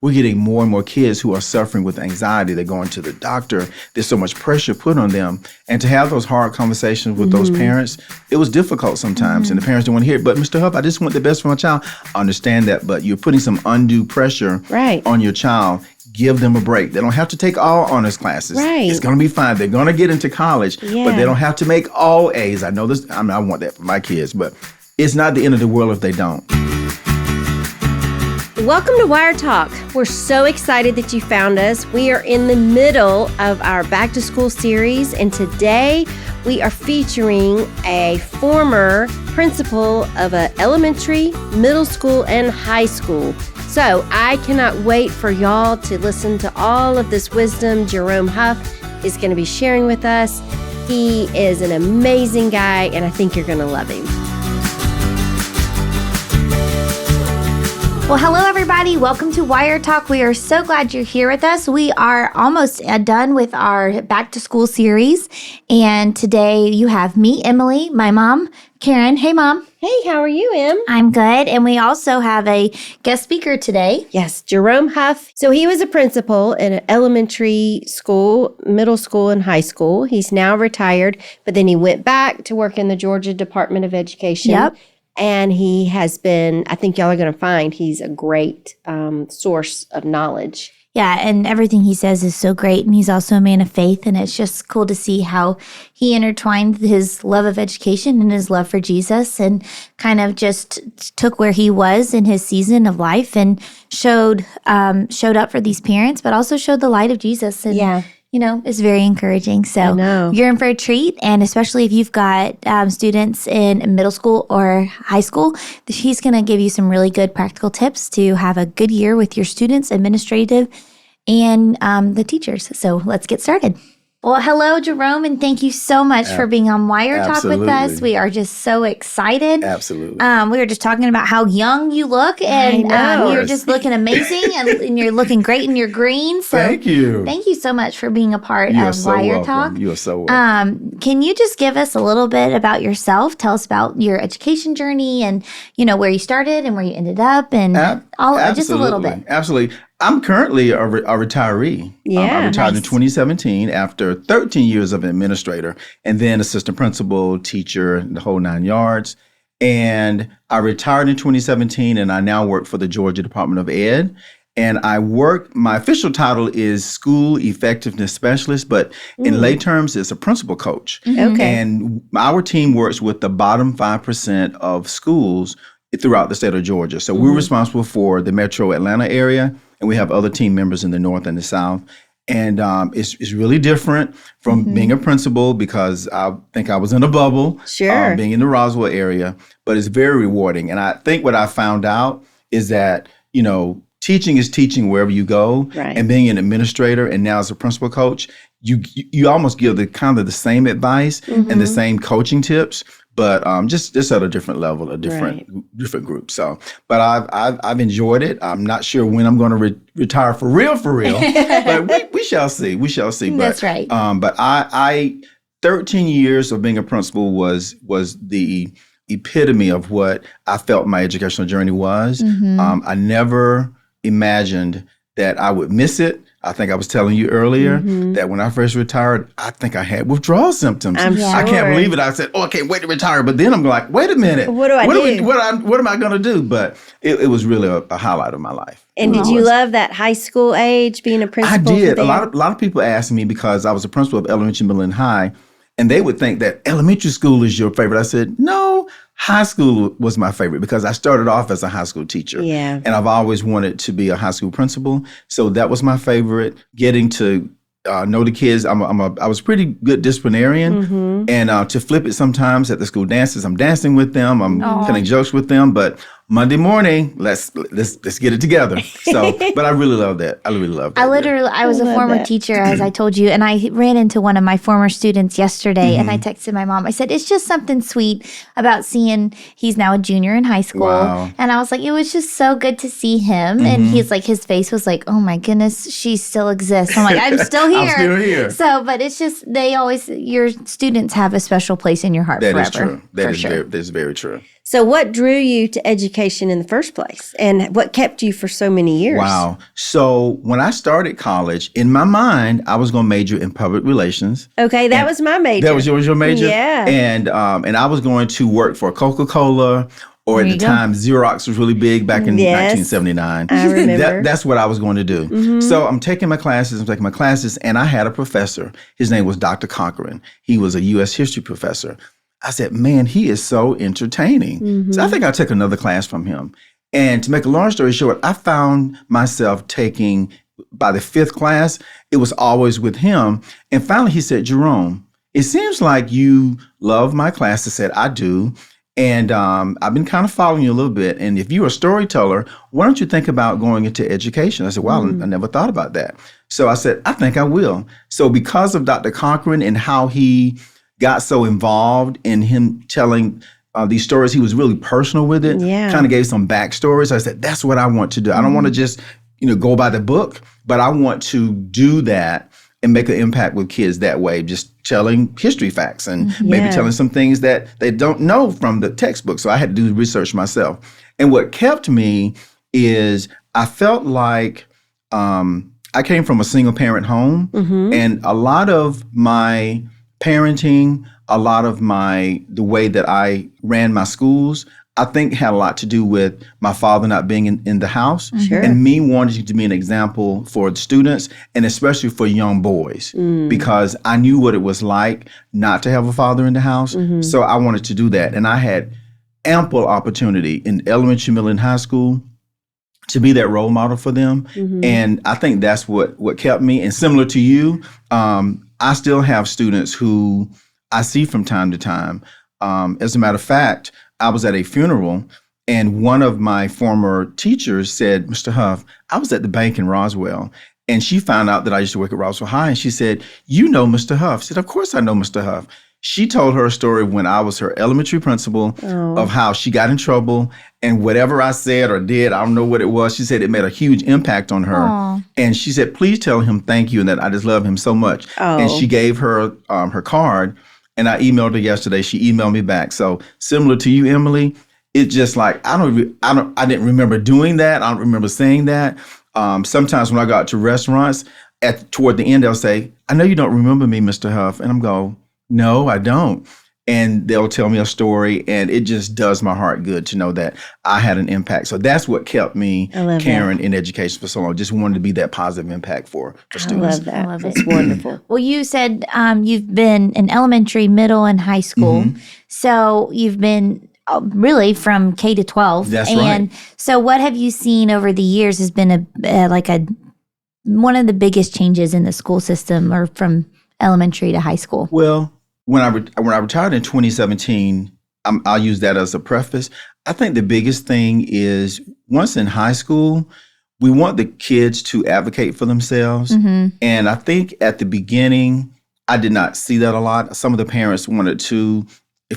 we're getting more and more kids who are suffering with anxiety. They're going to the doctor. There's so much pressure put on them. And to have those hard conversations with those parents, it was difficult sometimes. And the parents don't want to hear it. But Mr. Huff, I just want the best for my child. I understand that, but you're putting some undue pressure on your child. Give them a break. They don't have to take all honors classes. Right. It's going to be fine. They're going to get into college, but they don't have to make all A's. I know this. I want that for my kids, but it's not the end of the world if they don't. Welcome to Wire Talk. We're so excited that you found us. We are in the middle of our Back to School series, and today we are featuring a former principal of an elementary, middle school, and high school. So I cannot wait for y'all to listen to all of this wisdom Jerome Huff is going to be sharing with us. He is an amazing guy, and I think you're going to love him. Well, hello, everybody. Welcome to Wire Talk. We are so glad you're here with us. We are almost done with our Back to School series. And today you have me, Emily, my mom, Karen. Hey, Mom. Hey, how are you, Em? I'm good. And we also have a guest speaker today. Yes, Jerome Huff. So he was a principal in an elementary school, middle school, and high school. He's now retired, but then he went back to work in the Georgia Department of Education. Yep. And he has been, I think y'all are going to find he's a great source of knowledge. Yeah, and everything he says is so great. And he's also a man of faith. And it's just cool to see how he intertwined his love of education and his love for Jesus and kind of just took where he was in his season of life and showed up for these parents, but also showed the light of Jesus. And it's very encouraging. So you're in for a treat. And especially if you've got students in middle school or high school, he's going to give you some really good practical tips to have a good year with your students, administrative, and the teachers. So let's get started. Well, hello, Jerome, and thank you so much for being on Wire Talk with us. We are just so excited. Absolutely. We were just talking about how young you look, and you're just looking amazing, and you're looking great in your green. So thank you. Thank you so much for being a part of Wire Talk. You are so welcome. Can you just give us a little bit about yourself? Tell us about your education journey and, where you started and where you ended up and just a little bit. Absolutely. I'm currently a retiree. I retired in 2017 after 13 years of an administrator and then assistant principal, teacher, the whole 9 yards. And I retired in 2017 and I now work for the Georgia Department of Ed. And my official title is School Effectiveness Specialist, but in lay terms, it's a principal coach. Okay. And our team works with the bottom 5% of schools throughout the state of Georgia. So we're responsible for the metro Atlanta area. And we have other team members in the north and the south. And it's really different from being a principal because I think I was in a bubble, being in the Roswell area, but it's very rewarding. And I think what I found out is that, teaching is teaching wherever you go. Right. And being an administrator and now as a principal coach, you almost give the kind of the same advice and the same coaching tips, but just at a different level, a different group. So, but I've enjoyed it. I'm not sure when I'm going to retire for real, but we shall see. We shall see. That's right. But I 13 years of being a principal was the epitome of what I felt my educational journey was. I never imagined that I would miss it. I think I was telling you earlier that when I first retired, I think I had withdrawal symptoms. I can't believe it. I said, I can't wait to retire. But then I'm like, wait a minute. What do I do? What am I going to do? But it was really a highlight of my life. And did you love that high school age, being a principal? I did. A lot of people asked me because I was a principal of elementary, middle, and high, and they would think that elementary school is your favorite. I said, no, high school was my favorite because I started off as a high school teacher. Yeah. And I've always wanted to be a high school principal. So that was my favorite, getting to know the kids. I was a pretty good disciplinarian. And to flip it sometimes at the school dances, I'm dancing with them. I'm telling jokes with them. But Monday morning, let's get it together. So, but I really love that. I really love that. I was a former teacher, as I told you, and I ran into one of my former students yesterday, and I texted my mom. I said, it's just something sweet about seeing he's now a junior in high school. Wow. And I was like, it was just so good to see him. And he's like, his face was like, oh my goodness, she still exists. I'm like, I'm still here. I'm still here. So, but it's just, your students have a special place in your heart forever. That is true. That is very true. So what drew you to education in the first place, and what kept you for so many years? Wow. So when I started college, in my mind, I was going to major in public relations. Okay, that was my major. That was your major? Yeah. And I was going to work for Coca-Cola, or at the time, Xerox was really big back in 1979. I remember. That's what I was going to do. So I'm taking my classes, and I had a professor. His name was Dr. Cochran. He was a U.S. history professor. I said, man, he is so entertaining. So I think I'll take another class from him. And to make a long story short, I found myself taking, by the 5th class, it was always with him. And finally he said, Jerome, it seems like you love my class. I said, I do. And I've been kind of following you a little bit. And if you're a storyteller, why don't you think about going into education? I said, wow, I never thought about that. So I said, I think I will. So because of Dr. Cochran and how he got so involved in him telling these stories, he was really personal with it, kind of gave some backstories. I said, that's what I want to do. I don't want to just, go by the book, but I want to do that and make an impact with kids that way, just telling history facts and maybe telling some things that they don't know from the textbook. So I had to do the research myself. And what kept me is I felt like I came from a single parent home, and a lot of my parenting, a lot of the way that I ran my schools, I think had a lot to do with my father not being in the house and me wanting to be an example for the students and especially for young boys because I knew what it was like not to have a father in the house. So I wanted to do that. And I had ample opportunity in elementary, middle, and high school to be that role model for them. And I think that's what kept me. And similar to you, I still have students who I see from time to time. As a matter of fact, I was at a funeral and one of my former teachers said, Mr. Huff, I was at the bank in Roswell and she found out that I used to work at Roswell High and she said, you know Mr. Huff? I said, of course I know Mr. Huff. She told her story when I was her elementary principal of how she got in trouble and whatever I said or did, I don't know what it was. She said it made a huge impact on her. And she said, please tell him thank you and that I just love him so much. And she gave her her card and I emailed her yesterday. She emailed me back. So similar to you, Emily, it's just like, I didn't remember doing that. I don't remember saying that. Sometimes when I go out to restaurants toward the end, they'll say, I know you don't remember me, Mr. Huff. And I'm going, no, I don't. And they'll tell me a story, and it just does my heart good to know that I had an impact. So that's what kept me, Karen, in education for so long. Just wanted to be that positive impact for students. I love that. I love That's wonderful. Well, you said you've been in elementary, middle, and high school. So you've been really from K to 12. That's and right. So what have you seen over the years has been one of the biggest changes in the school system or from elementary to high school? Well, when I retired in 2017, I'll use that as a preface. I think the biggest thing is once in high school, we want the kids to advocate for themselves. And I think at the beginning, I did not see that a lot. Some of the parents wanted to,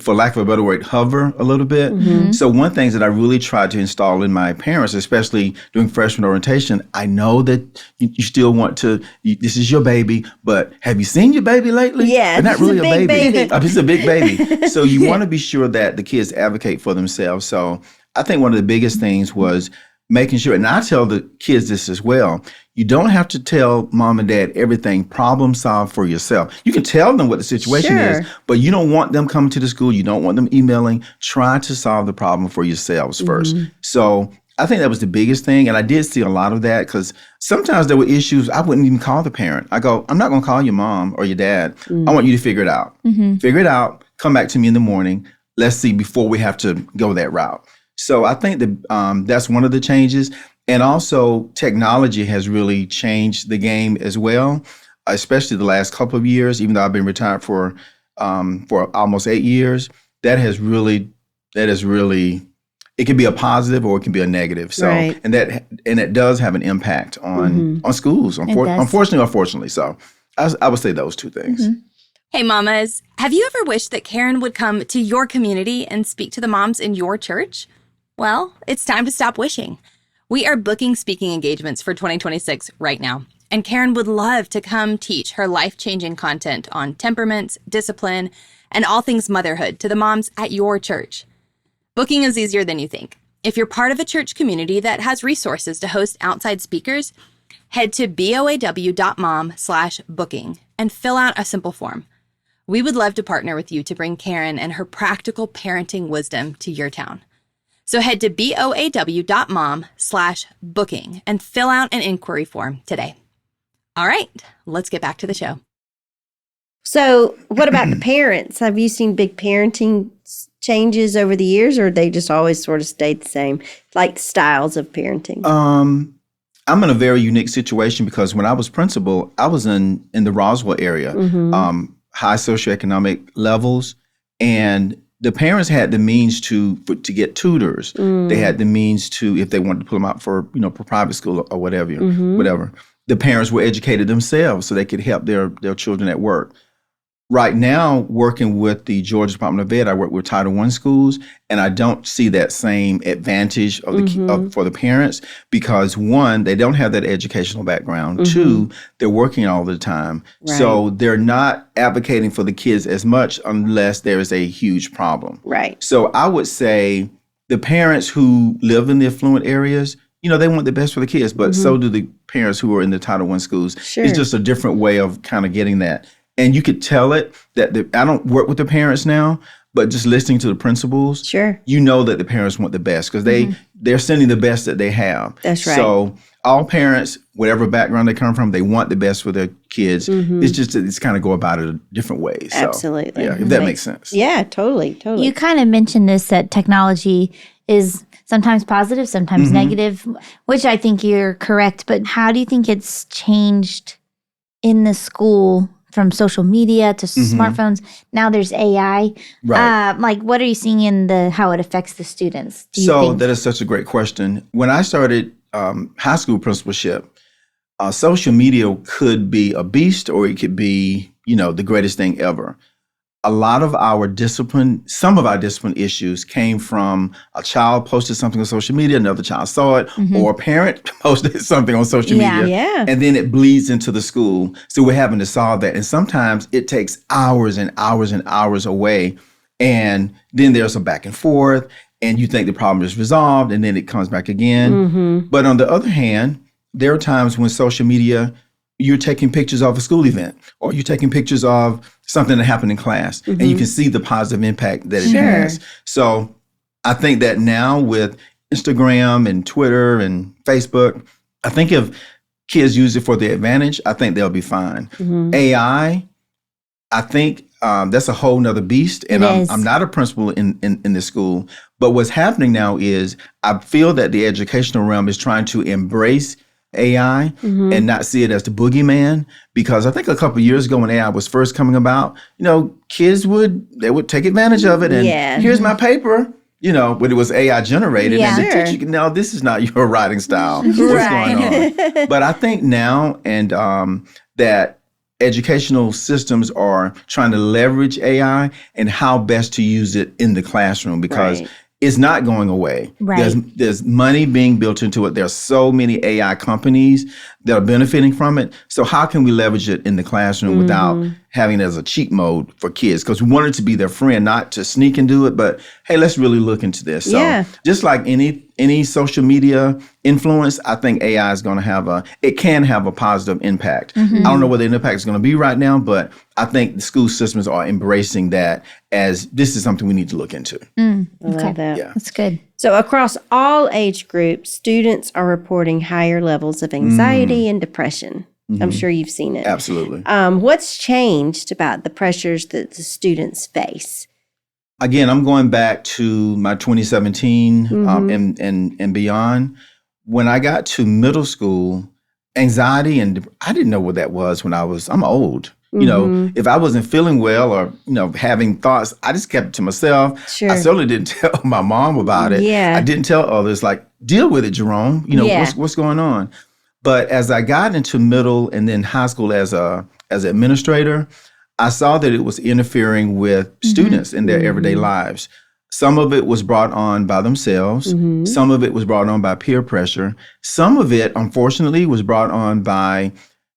for lack of a better word, hover a little bit. So one thing that I really tried to install in my parents, especially during freshman orientation, I know that you still want to, this is your baby, but have you seen your baby lately? Yeah, They're not really a baby. It's a big baby. So you want to be sure that the kids advocate for themselves. So I think one of the biggest things was making sure, and I tell the kids this as well, you don't have to tell mom and dad everything, problem solve for yourself. You can tell them what the situation is, but you don't want them coming to the school. You don't want them emailing. Try to solve the problem for yourselves first. So I think that was the biggest thing. And I did see a lot of that because sometimes there were issues I wouldn't even call the parent. I go, I'm not going to call your mom or your dad. I want you to figure it out. Figure it out. Come back to me in the morning. Let's see before we have to go that route. So I think that that's one of the changes. And also technology has really changed the game as well, especially the last couple of years, even though I've been retired for almost 8 years. That has really, it can be a positive or it can be a negative. So, and it does have an impact on schools, unfortunately or fortunately. So I would say those two things. Hey, mamas, have you ever wished that Karen would come to your community and speak to the moms in your church? Well, it's time to stop wishing. We are booking speaking engagements for 2026 right now, and Karen would love to come teach her life-changing content on temperaments, discipline, and all things motherhood to the moms at your church. Booking is easier than you think. If you're part of a church community that has resources to host outside speakers, head to boaw.mom/booking and fill out a simple form. We would love to partner with you to bring Karen and her practical parenting wisdom to your town. So head to boaw.mom/booking and fill out an inquiry form today. All right, let's get back to the show. So what about the parents? Have you seen big parenting changes over the years, or they just always sort of stayed the same, like styles of parenting? I'm in a very unique situation because when I was principal, I was in the Roswell area, high socioeconomic levels, and the parents had the means to get tutors. They had the means to, if they wanted to pull them out for private school or whatever. The parents were educated themselves so they could help their children at work. Right now, working with the Georgia Department of Ed, I work with Title I schools, and I don't see that same advantage for the parents because, one, they don't have that educational background. Two, they're working all the time. Right. So they're not advocating for the kids as much unless there is a huge problem. Right. So I would say the parents who live in the affluent areas, they want the best for the kids, but so do the parents who are in the Title I schools. Sure. It's just a different way of kind of getting that. And you could tell it that I don't work with the parents now, but just listening to the principals, Sure. you know that the parents want the best because they're sending the best that they have. That's right. So all parents, whatever background they come from, they want the best for their kids. It's just that it's kind of go about it a different way. So, Absolutely. yeah, if that makes sense. Yeah, totally. You kind of mentioned this, that technology is sometimes positive, sometimes negative, which I think you're correct. But how do you think it's changed in the school from social media to smartphones? Now there's AI. Right. What are you seeing in how it affects the students? Do you So think? that is such a great question. When I started high school principalship, social media could be a beast or it could be, the greatest thing ever. A lot of some of our discipline issues came from a child posted something on social media, another child saw it, or a parent posted something on social media. Yeah. And then it bleeds into the school. So we're having to solve that. And sometimes it takes hours and hours and hours away. And then there's a back and forth, and you think the problem is resolved, and then it comes back again. But on the other hand, there are times when social media, you're taking pictures of a school event or you're taking pictures of something that happened in class and you can see the positive impact that it has. So I think that now with Instagram and Twitter and Facebook, I think if kids use it for their advantage, I think they'll be fine. AI, I think that's a whole nother beast. And I'm not a principal in this school, but what's happening now is I feel that the educational realm is trying to embrace AI and not see it as the boogeyman, because I think a couple of years ago when AI was first coming about, kids would take advantage of it and here's my paper, when it was AI generated and the teacher, no, this is not your writing style. What's going on? But I think now that educational systems are trying to leverage AI and how best to use it in the classroom because it's not going away. Right. There's money being built into it. There's so many AI companies that are benefiting from it. So how can we leverage it in the classroom without having it as a cheat mode for kids? Because we want it to be their friend, not to sneak and do it, but hey, let's really look into this. So just like any social media influence, I think AI is going to can have a positive impact. I don't know what the impact is going to be right now, but I think the school systems are embracing that as this is something we need to look into. I love that. Yeah. That's good. So across all age groups, students are reporting higher levels of anxiety and depression. I'm sure you've seen it. Absolutely. What's changed about the pressures that the students face? Again, I'm going back to my 2017 and beyond. When I got to middle school, anxiety and I didn't know what that was when I'm old. If I wasn't feeling well or, having thoughts, I just kept it to myself. Sure. I certainly didn't tell my mom about it. Yeah. I didn't tell others, like, deal with it, Jerome. What's going on? But as I got into middle and then high school as an administrator, I saw that it was interfering with students in their everyday lives. Some of it was brought on by themselves. Some of it was brought on by peer pressure. Some of it, unfortunately, was brought on by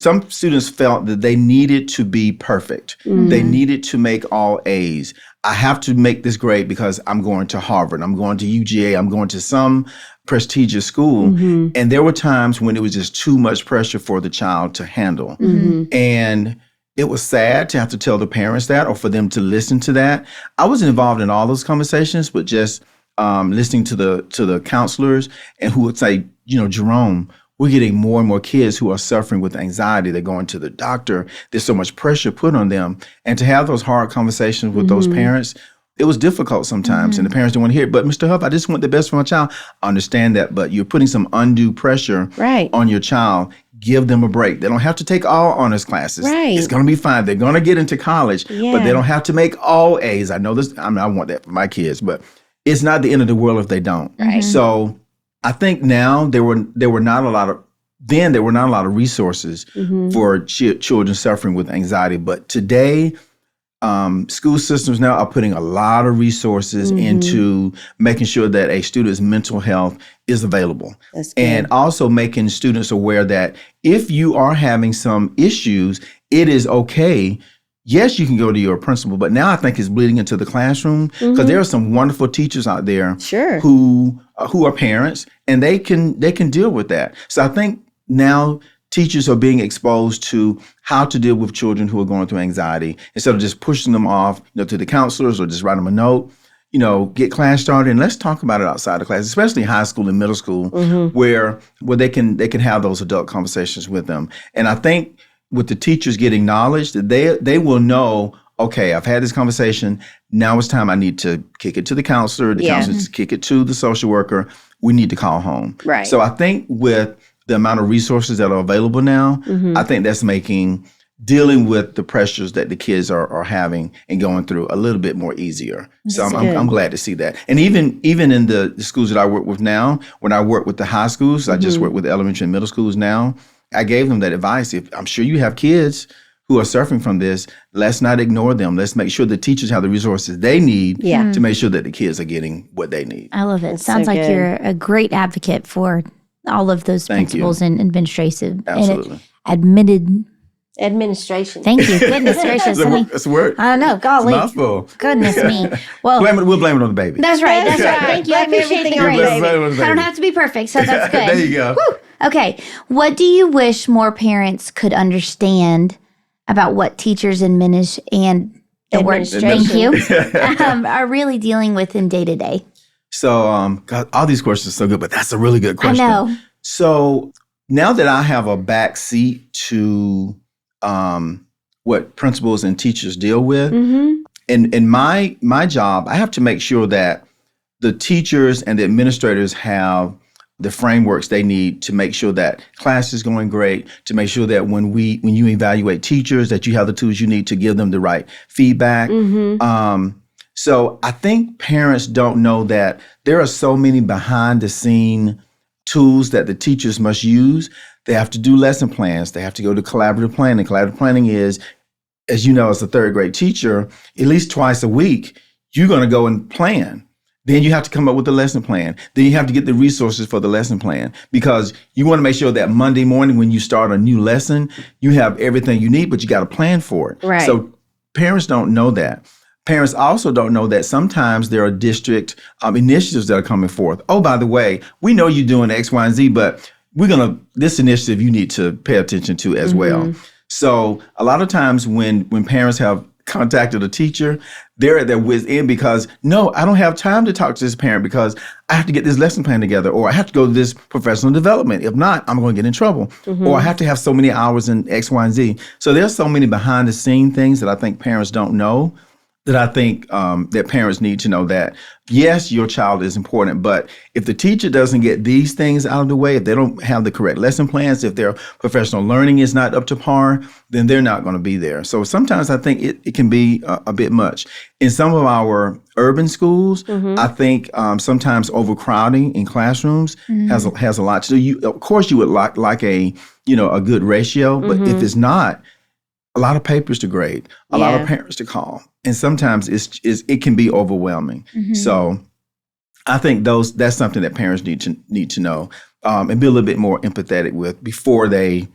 some students felt that they needed to be perfect. They needed to make all A's. I have to make this grade because I'm going to Harvard, I'm going to UGA, I'm going to some prestigious school. And there were times when it was just too much pressure for the child to handle. And it was sad to have to tell the parents that, or for them to listen to that. I wasn't involved in all those conversations, but just listening to the counselors, and who would say, Jerome, we're getting more and more kids who are suffering with anxiety. They're going to the doctor. There's so much pressure put on them. And to have those hard conversations with those parents, it was difficult sometimes, and the parents didn't want to hear it. But Mr. Huff, I just want the best for my child. I understand that, but you're putting some undue pressure on your child. Give them a break. They don't have to take all honors classes. It's going to be fine. They're going to get into college, but they don't have to make all A's. I know this. I want that for my kids, but it's not the end of the world if they don't. So I think now there were not a lot of resources for children suffering with anxiety, but today school systems now are putting a lot of resources into making sure that a student's mental health is available. And also making students aware that if you are having some issues, it is okay. Yes, you can go to your principal, but now I think it's bleeding into the classroom, because there are some wonderful teachers out there who are parents, and they can deal with that. So I think now teachers are being exposed to how to deal with children who are going through anxiety, instead of just pushing them off, to the counselors, or just write them a note. Get class started, and let's talk about it outside of class, especially high school and middle school, where they can have those adult conversations with them. And I think with the teachers getting knowledge, that they will know, okay, I've had this conversation. Now it's time I need to kick it to the counselor. The counselor to kick it to the social worker. We need to call home. So I think with the amount of resources that are available now, I think that's making dealing with the pressures that the kids are having and going through a little bit more easier. So I'm glad to see that. And even in the schools that I work with now, when I work with the high schools, I just work with the elementary and middle schools now, I gave them that advice. If I'm sure you have kids who are suffering from this, let's not ignore them. Let's make sure the teachers have the resources they need to make sure that the kids are getting what they need. I love it. Sounds like you're a great advocate for all of those principals and administrative and administration. Thank you. Goodness gracious. That's a word. I don't know. Golly. It's a mouthful. Goodness me. Well, we'll blame it on the baby. That's right. Thank you. I appreciate the grace. I don't have to be perfect, so that's good. There you go. Woo. Okay. What do you wish more parents could understand about what teachers and are really dealing with in day to day? So, God, all these questions are so good, but that's a really good question. I know. So now that I have a back seat to what principals and teachers deal with, in my job, I have to make sure that the teachers and the administrators have the frameworks they need to make sure that class is going great, to make sure that when you evaluate teachers, that you have the tools you need to give them the right feedback. So I think parents don't know that there are so many behind the scene tools that the teachers must use. They have to do lesson plans. They have to go to collaborative planning. Collaborative planning is, as you know, as a third grade teacher, at least twice a week, you're going to go and plan. Then you have to come up with a lesson plan. Then you have to get the resources for the lesson plan, because you want to make sure that Monday morning when you start a new lesson, you have everything you need, but you got to plan for it. So parents don't know that. Parents also don't know that sometimes there are district initiatives that are coming forth. Oh, by the way, we know you're doing X, Y, and Z, but this initiative you need to pay attention to as well. So a lot of times when parents have contacted a teacher, they're at their wit's end, because no, I don't have time to talk to this parent because I have to get this lesson plan together, or I have to go to this professional development. If not, I'm going to get in trouble, or I have to have so many hours in X, Y, and Z. So there's so many behind the scene things that I think parents don't know, that I think that parents need to know, that, yes, your child is important, but if the teacher doesn't get these things out of the way, if they don't have the correct lesson plans, if their professional learning is not up to par, then they're not going to be there. So sometimes I think it can be a bit much. In some of our urban schools, I think sometimes overcrowding in classrooms has a lot to do. Of course, you would like a good ratio, but if it's not, a lot of papers to grade, a lot of parents to call, and sometimes it can be overwhelming. So I think that's something that parents need to know, and be a little bit more empathetic with before they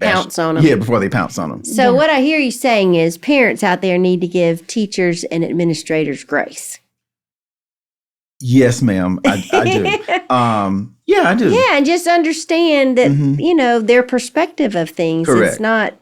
pounce on them. Yeah, before they pounce on them. So what I hear you saying is parents out there need to give teachers and administrators grace. Yes, ma'am. I do. Yeah, I do. Yeah, and just understand that, their perspective of things. Correct. It's not,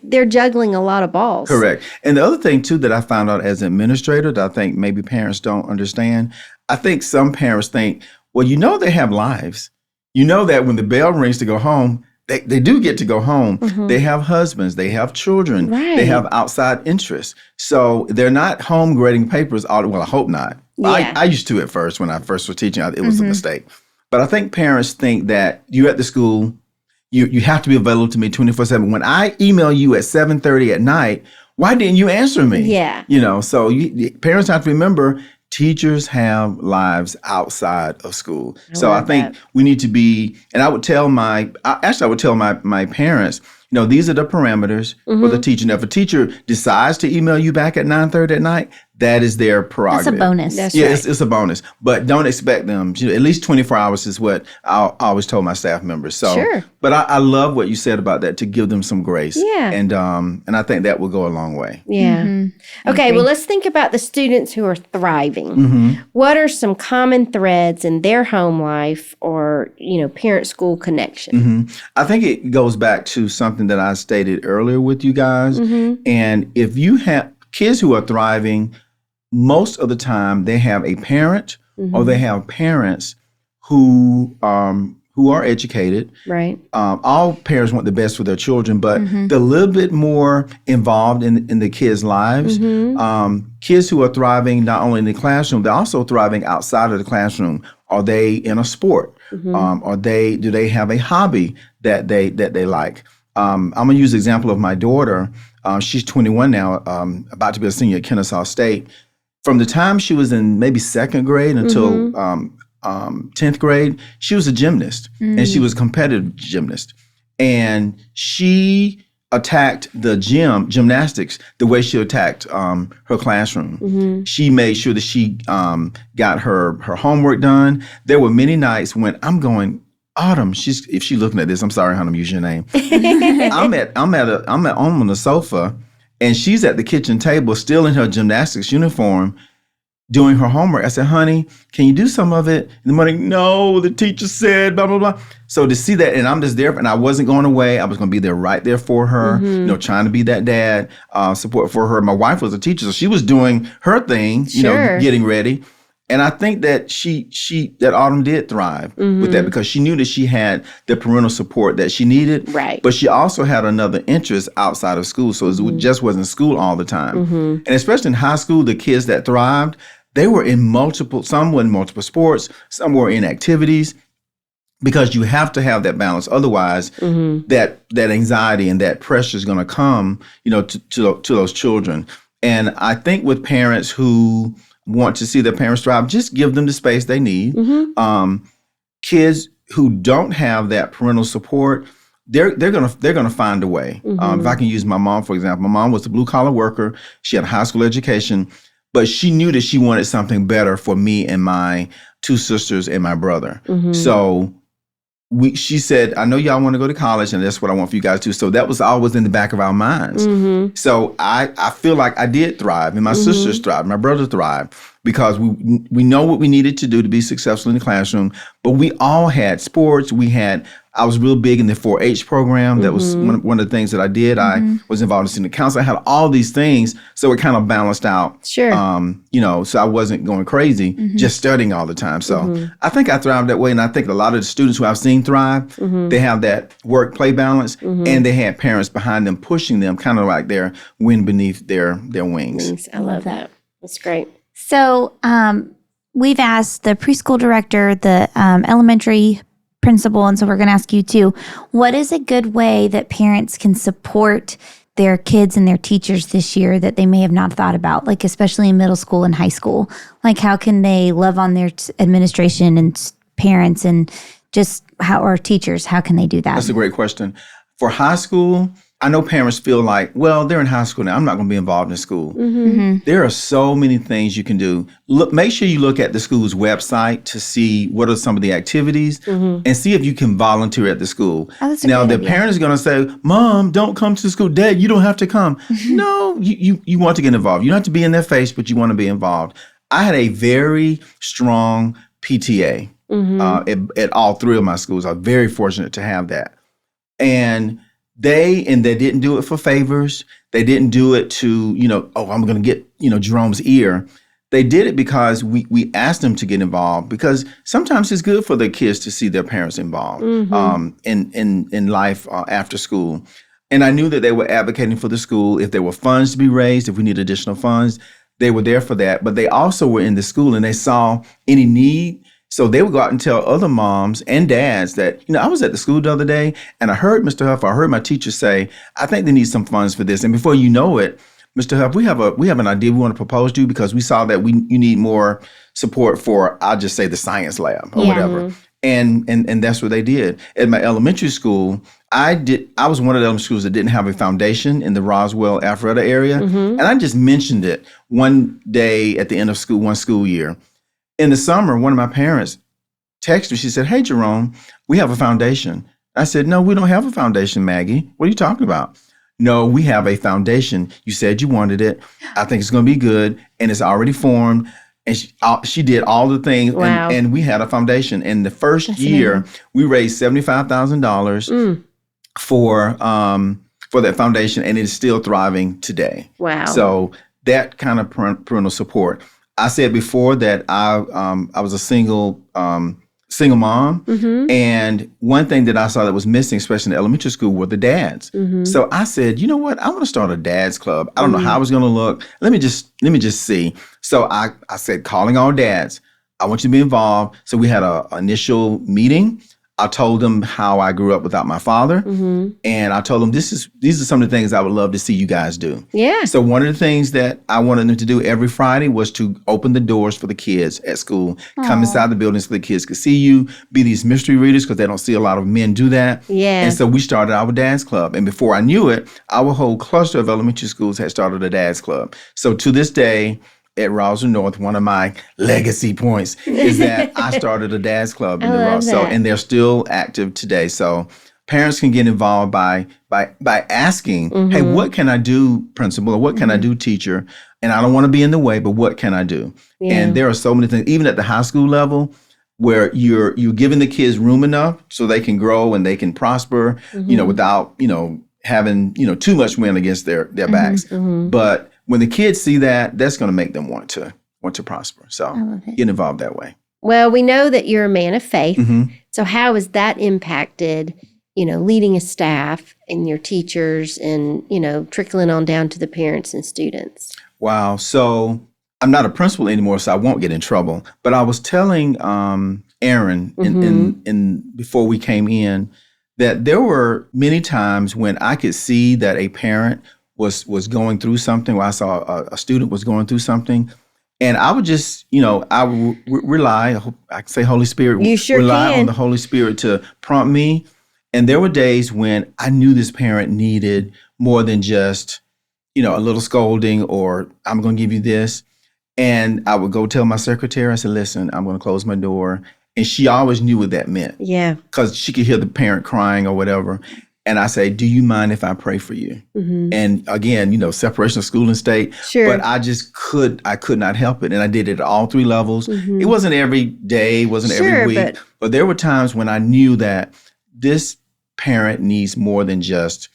they're juggling a lot of balls. Correct. And the other thing, too, that I found out as an administrator that I think maybe parents don't understand, I think some parents think, well, they have lives. You know that when the bell rings to go home, they do get to go home. They have husbands. They have children. Right. They have outside interests. So they're not home grading papers. Well, I hope not. Yeah. I used to at first when I first was teaching. It was a mistake. But I think parents think that you're at the school, you have to be available to me 24/7. When I email you at 7:30 at night, why didn't you answer me? Yeah. So parents have to remember teachers have lives outside of school. So I think we need to be, and I would tell my parents, these are the parameters for the teacher. Now, if a teacher decides to email you back at 9:30 at night, that is their prerogative. That's a bonus. That's Yeah, right. it's a bonus. But don't expect them. At least 24 hours is what I always told my staff members. So, Sure. But I love what you said about that, to give them some grace. Yeah. And I think that will go a long way. Yeah. Okay, well, let's think about the students who are thriving. What are some common threads in their home life or, parent-school connection? I think it goes back to something that I stated earlier with you guys. And if you have kids who are thriving, most of the time they have a parent or they have parents who are educated. Right. All parents want the best for their children, but they're a little bit more involved in the kids' lives. Kids who are thriving not only in the classroom, they're also thriving outside of the classroom. Are they in a sport? Do they have a hobby that they like? I'm gonna use the example of my daughter. She's 21 now, about to be a senior at Kennesaw State. From the time she was in maybe second grade until 10th grade, she was a gymnast, and she was a competitive gymnast. And she attacked the gymnastics the way she attacked her classroom. She made sure that she got her homework done. There were many nights when I'm going, Autumn, if she's looking at this, I'm sorry, honey, I'm using your name. I'm on the sofa, and she's at the kitchen table, still in her gymnastics uniform, doing her homework. I said, honey, can you do some of it? In the morning, no, the teacher said, blah, blah, blah. So to see that, and I'm just there, and I wasn't going away. I was going to be there right there for her, trying to be that dad, support for her. My wife was a teacher, so she was doing her thing, getting ready. And I think that that Autumn did thrive with that, because she knew that she had the parental support that she needed. Right. But she also had another interest outside of school. So it just wasn't school all the time. And especially in high school, the kids that thrived, they were some were in multiple sports, some were in activities, because you have to have that balance. Otherwise, that anxiety and that pressure is going to come, to those children. And I think with parents who want to see their parents thrive, just give them the space they need. Kids who don't have that parental support, they're gonna find a way. If I can use my mom, for example, my mom was a blue collar worker. She had a high school education, but she knew that she wanted something better for me and my two sisters and my brother. So she said, I know y'all want to go to college, and that's what I want for you guys too. So that was always in the back of our minds. So I feel like I did thrive, and my sisters thrived, my brother thrived, because we know what we needed to do to be successful in the classroom. But we all had sports. I was real big in the 4-H program. That was one of the things that I did. I was involved in student council. I had all these things, so it kind of balanced out. Sure. So I wasn't going crazy, just studying all the time. So I think I thrived that way, and I think a lot of the students who I've seen thrive, they have that work-play balance, and they had parents behind them pushing them, kind of like their wind beneath their wings. I love that. That's great. So we've asked the preschool director, the elementary principal, and so we're going to ask you too, what is a good way that parents can support their kids and their teachers this year that they may have not thought about, like especially in middle school and high school? Like, how can they love on their administration and parents, and just or teachers? How can they do that? That's a great question. For high school, I know parents feel like, well, they're in high school now. I'm not going to be involved in school. There are so many things you can do. Make sure you look at the school's website to see what are some of the activities and see if you can volunteer at the school. Oh, that's a Now, great the idea. parent is going to say, Mom, don't come to school. Dad, you don't have to come. No, you want to get involved. You don't have to be in their face, but you want to be involved. I had a very strong PTA at all three of my schools. I'm very fortunate to have that. And they didn't do it for favors. They didn't do it to, I'm going to get, Jerome's ear. They did it because we asked them to get involved, because sometimes it's good for the kids to see their parents involved in life after school. And I knew that they were advocating for the school. If there were funds to be raised, if we need additional funds, they were there for that. But they also were in the school and they saw any need. So they would go out and tell other moms and dads that, I was at the school the other day and I heard Mr. Huff, I heard my teacher say, I think they need some funds for this. And before you know it, Mr. Huff, we have an idea we want to propose to you, because we saw that you need more support for, I'll just say, the science lab or whatever. And that's what they did. At my elementary school, I was one of the elementary schools that didn't have a foundation in the Roswell, Alpharetta area. And I just mentioned it one day at the end of school, one school year. In the summer, one of my parents texted me. She said, hey, Jerome, we have a foundation. I said, no, we don't have a foundation, Maggie. What are you talking about? No, we have a foundation. You said you wanted it. I think it's going to be good. And it's already formed. And she did all the things. Wow. And we had a foundation. And the first year, we raised $75,000 for that foundation. And it is still thriving today. Wow. So that kind of parental support. I said before that I was a single mom, and one thing that I saw that was missing, especially in elementary school, were the dads. So I said, you know what? I want to start a dads club. I don't know how it was going to look. Let me just see. So I said, calling all dads, I want you to be involved. So we had an initial meeting. I told them how I grew up without my father, and I told them these are some of the things I would love to see you guys do. Yeah. So one of the things that I wanted them to do every Friday was to open the doors for the kids at school, come inside the building so the kids could see you, be these mystery readers, because they don't see a lot of men do that. Yeah. And so we started our dance club. And before I knew it, our whole cluster of elementary schools had started a dance club. So to this day, at Roswell North, one of my legacy points is that I started a dance club in the Roswell, and they're still active today. So parents can get involved by asking, hey, what can I do, principal, or what can I do, teacher? And I don't want to be in the way, but what can I do? Yeah. And there are so many things, even at the high school level, where you're giving the kids room enough so they can grow and they can prosper, without, having, too much wind against their backs. But when the kids see that, that's going to make them want to prosper. So get involved that way. Well, we know that you're a man of faith. So how has that impacted, leading a staff and your teachers and, trickling on down to the parents and students? Wow. So I'm not a principal anymore, so I won't get in trouble. But I was telling Aaron in before we came in that there were many times when I could see that a parent was going through something, or I saw a student was going through something, and I would just, I would rely, I can say Holy Spirit, you sure rely can. on the Holy Spirit to prompt me. And there were days when I knew this parent needed more than just, a little scolding or I'm going to give you this. And I would go tell my secretary, I said, listen, I'm going to close my door. And she always knew what that meant. Yeah. Because she could hear the parent crying or whatever. And I say, do you mind if I pray for you? And again, separation of school and state. Sure. But I could not help it. And I did it at all three levels. It wasn't every day, wasn't every week. But there were times when I knew that this parent needs more than just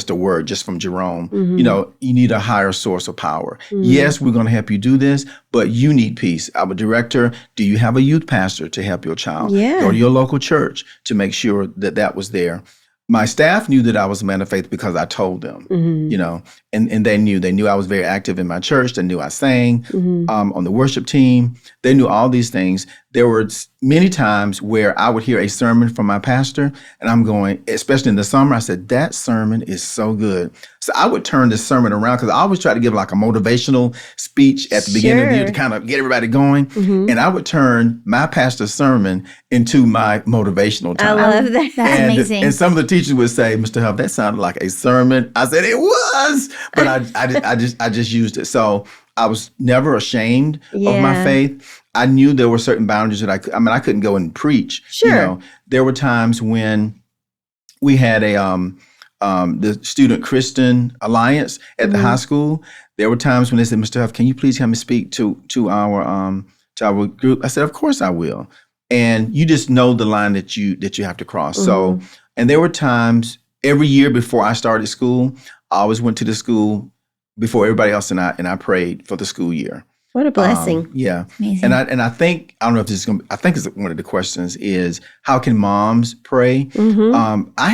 a word, just from Jerome. You need a higher source of power. Yes, we're going to help you do this, but you need peace. I'm a director. Do you have a youth pastor to help your child? Yeah. Go to your local church to make sure that was there. My staff knew that I was a man of faith because I told them, and they knew I was very active in my church. They knew I sang on the worship team. They knew all these things. there were many times where I would hear a sermon from my pastor, and I'm going, especially in the summer, I said, that sermon is so good. So I would turn this sermon around because I always try to give like a motivational speech at the beginning of the year to kind of get everybody going. And I would turn my pastor's sermon into my motivational time. I love that. That's amazing. And some of the teachers would say, Mr. Huff, that sounded like a sermon. I said, it was, but I just used it. So I was never ashamed of my faith. I knew there were certain boundaries that I couldn't go and preach. Sure. There were times when we had the Student Christian Alliance at the high school. There were times when they said, Mr. Huff, can you please come and speak to our group? I said, of course I will. And you just know the line that you have to cross. So, and there were times every year before I started school, I always went to the school before everybody else, and I prayed for the school year. What a blessing. Yeah. Amazing. And I think, I don't know if this is going to be, I think it's one of the questions is, how can moms pray? I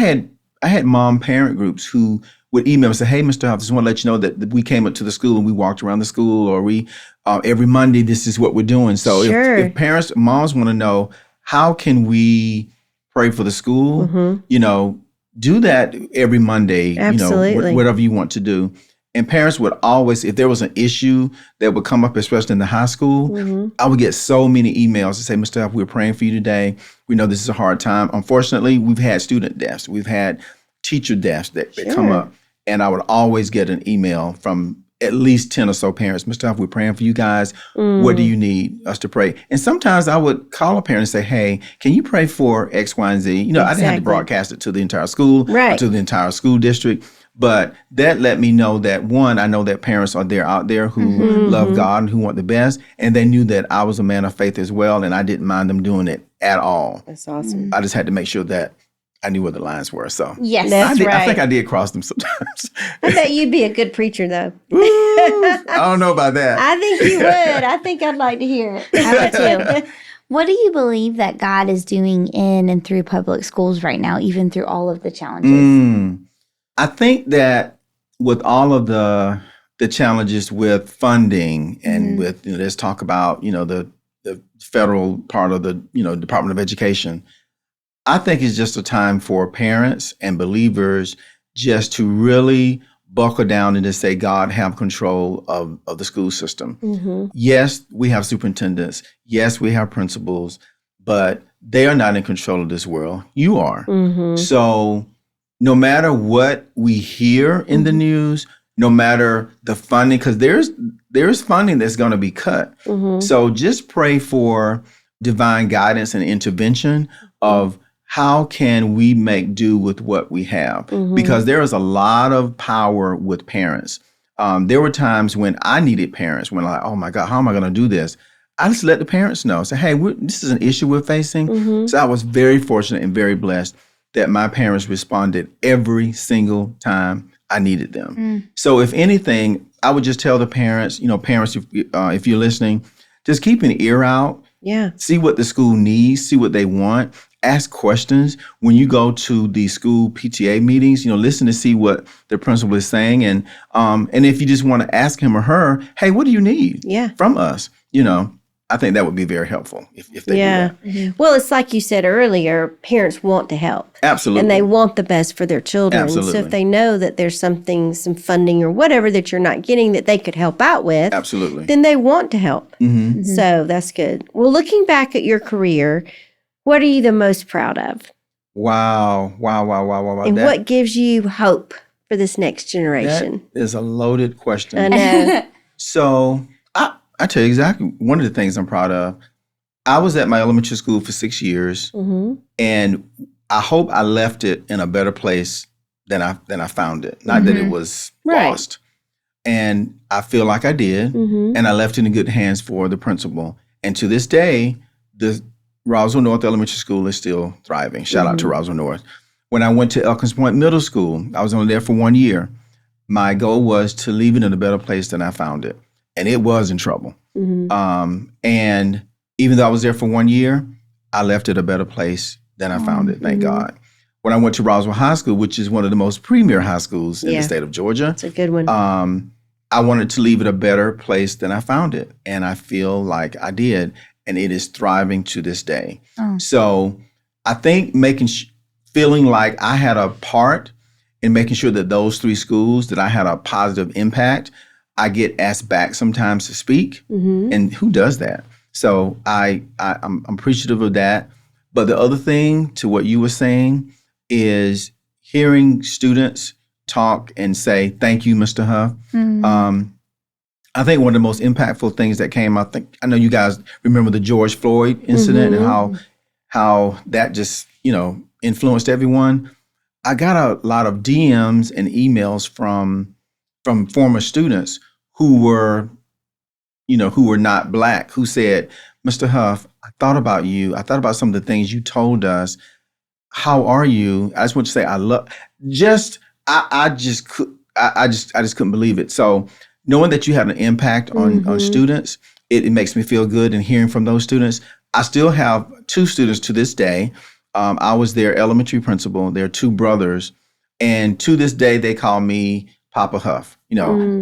had mom parent groups who would email and say, hey, Mr. Huff, I just want to let you know that we came up to the school and we walked around the school, or we, every Monday, this is what we're doing. So if moms want to know, how can we pray for the school? Do that every Monday, Absolutely. Whatever you want to do. And parents would always, if there was an issue that would come up, especially in the high school, I would get so many emails to say, Mr. Huff, we're praying for you today. We know this is a hard time. Unfortunately, we've had student deaths. We've had teacher deaths that come up. And I would always get an email from at least 10 or so parents. Mr. Huff, we're praying for you guys. What do you need us to pray? And sometimes I would call a parent and say, hey, can you pray for X, Y, and Z? I didn't have to broadcast it to the entire school or to the entire school district. But that let me know that, one, I know that parents are out there who love God and who want the best. And they knew that I was a man of faith as well. And I didn't mind them doing it at all. That's awesome. I just had to make sure that I knew where the lines were. So Yes, That's right. I think I did cross them sometimes. I bet you'd be a good preacher, though. I don't know about that. I think you would. I think I'd like to hear it. I would too. What do you believe that God is doing in and through public schools right now, even through all of the challenges? I think that with all of the challenges with funding and with, let's talk about, the federal part of the, Department of Education, I think it's just a time for parents and believers just to really buckle down and just say, God, have control of the school system. Yes, we have superintendents. Yes, we have principals, but they are not in control of this world. You are. So no matter what we hear in the news, no matter the funding, because there's funding that's going to be cut. So just pray for divine guidance and intervention of how can we make do with what we have? Because there is a lot of power with parents. There were times when I needed parents, when like, oh my God, how am I going to do this? I just let the parents know. Say, hey, this is an issue we're facing. So I was very fortunate and very blessed that my parents responded every single time I needed them. So if anything, I would just tell the parents, parents, if you're listening, just keep an ear out. Yeah. See what the school needs, see what they want. Ask questions. When you go to the school PTA meetings, listen to see what the principal is saying. And if you just want to ask him or her, hey, what do you need from us? I think that would be very helpful if they do that. Well, it's like you said earlier, parents want to help. Absolutely. And they want the best for their children. Absolutely. So if they know that there's some funding or whatever that you're not getting that they could help out with, absolutely, then they want to help. So that's good. Well, looking back at your career, what are you the most proud of? Wow. And what gives you hope for this next generation? That is a loaded question. I know. So I tell you exactly one of the things I'm proud of. I was at my elementary school for 6 years, and I hope I left it in a better place than I found it. Not that it was lost. And I feel like I did, and I left it in good hands for the principal. And to this day, the Roswell North Elementary School is still thriving. Shout out to Roswell North. When I went to Elkins Point Middle School, I was only there for 1 year. My goal was to leave it in a better place than I found it. And it was in trouble. And even though I was there for 1 year, I left it a better place than I found it, thank God. When I went to Roswell High School, which is one of the most premier high schools in the state of Georgia. It's a good one. I wanted to leave it a better place than I found it. And I feel like I did. and it is thriving to this day. So I think feeling like I had a part in making sure that those 3 schools, that I had a positive impact. I get asked back sometimes to speak, and who does that? So I'm appreciative of that. But the other thing to what you were saying is hearing students talk and say, "Thank you, Mr. Huff." I think one of the most impactful things that came, I know you guys remember the George Floyd incident and how that just, influenced everyone. I got a lot of DMs and emails from former students who were not Black, who said, "Mr. Huff, I thought about you. I thought about some of the things you told us. How are you?" I just want to say I just couldn't believe it. So knowing that you had an impact on students, it makes me feel good. And hearing from those students, I still have 2 students to this day. I was their elementary principal. They're 2 brothers. And to this day, they call me Papa Huff.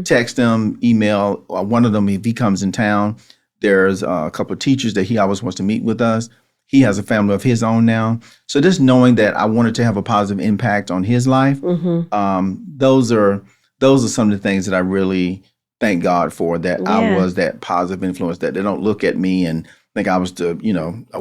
Text them, email. One of them, if he comes in town, there's a couple of teachers that he always wants to meet with us. He has a family of his own now. So just knowing that I wanted to have a positive impact on his life, those are some of the things that I really thank God for, that I was that positive influence, that they don't look at me and think I was a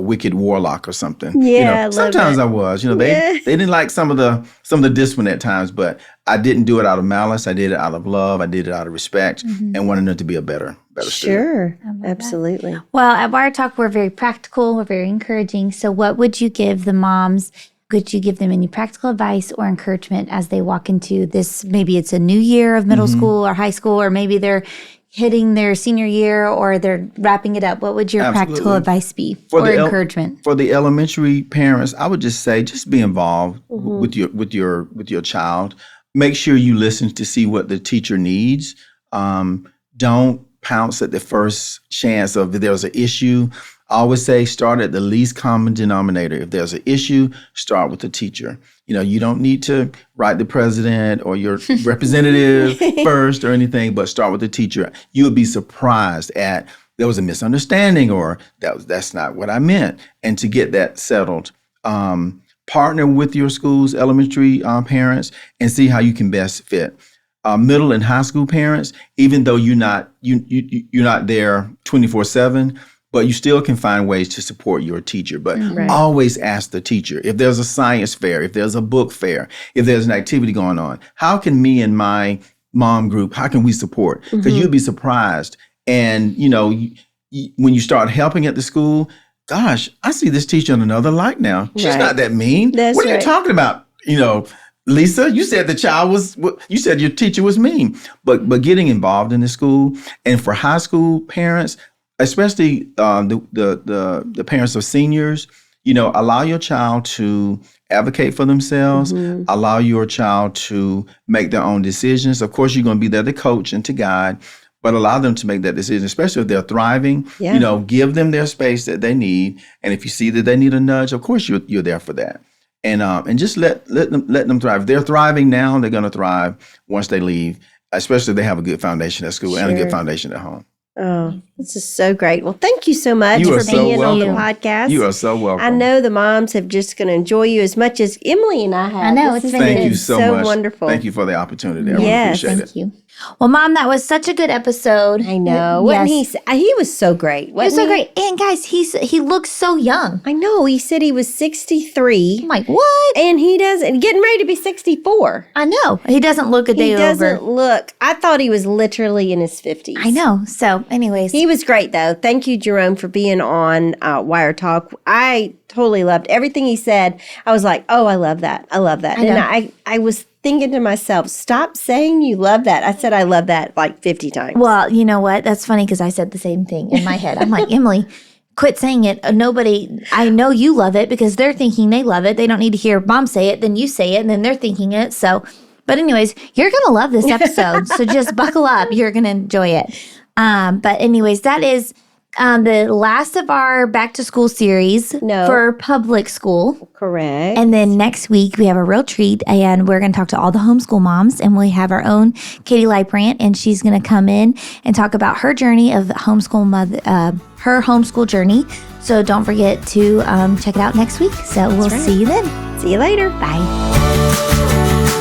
wicked warlock or something. Yeah, sometimes I was. They didn't like some of the discipline at times, but I didn't do it out of malice. I did it out of love. I did it out of respect and wanted them to be a better student. Sure, absolutely. Well, at Wire Talk, we're very practical. We're very encouraging. So what would you give the moms? Could you give them any practical advice or encouragement as they walk into this? Maybe it's a new year of middle school or high school, or maybe they're hitting their senior year or they're wrapping it up. What would your practical advice be or encouragement? For the elementary parents, I would just say, just be involved with your child. Make sure you listen to see what the teacher needs. Don't pounce at the first chance of if there's an issue. I always say start at the least common denominator. If there's an issue, start with the teacher. You don't need to write the president or your representative first or anything, but start with the teacher. You would be surprised at there was a misunderstanding or that's not what I meant. And to get that settled, partner with your school's elementary parents and see how you can best fit. Middle and high school parents, even though you're not there 24/7, but you still can find ways to support your teacher. But always ask the teacher. If there's a science fair, if there's a book fair, if there's an activity going on, how can me and my mom group, how can we support? Because you'd be surprised. And, when you start helping at the school, gosh, I see this teacher in another light now. She's not that mean. What are you talking about? Lisa, you said you said your teacher was mean. But getting involved in the school, and for high school parents, especially the parents of seniors, allow your child to advocate for themselves, allow your child to make their own decisions. Of course, you're going to be there to coach and to guide, but allow them to make that decision, especially if they're thriving. Give them their space that they need. And if you see that they need a nudge, of course, you're there for that. And just let them thrive. If they're thriving now, they're going to thrive once they leave, especially if they have a good foundation at school and a good foundation at home. Oh, this is so great. Well, thank you so much for being on the podcast. You are so welcome. I know the moms have just going to enjoy you as much as Emily and I have. I know. It's Thank you so much. Wonderful. Thank you for the opportunity. I really appreciate it. Thank you. Well, Mom, that was such a good episode. I know. Wasn't he was so great. He was so great. And guys, he looks so young. I know. He said he was 63. I'm like, what? And he doesn't, getting ready to be 64. I know. He doesn't look a day over. He doesn't look. I thought he was literally in his 50s. I know. So anyways. He was great, though. Thank you, Jerome, for being on Wire Talk. I totally loved everything he said. I was like, oh, I love that. I love that. And I was thinking to myself, stop saying you love that. I said I love that like 50 times. Well, you know what? That's funny because I said the same thing in my head. I'm like, Emily, quit saying it. I know you love it because they're thinking they love it. They don't need to hear Mom say it. Then you say it and then they're thinking it. So, but anyways, you're going to love this episode. So just buckle up. You're going to enjoy it. But anyways, that is the last of our back to school series No. for public school. Correct. And then next week we have a real treat, and we're going to talk to all the homeschool moms, and we have our own Katie Leiprant, and she's going to come in and talk about her journey of her homeschool journey. So don't forget to check it out next week. So we'll see you then. See you later. Bye.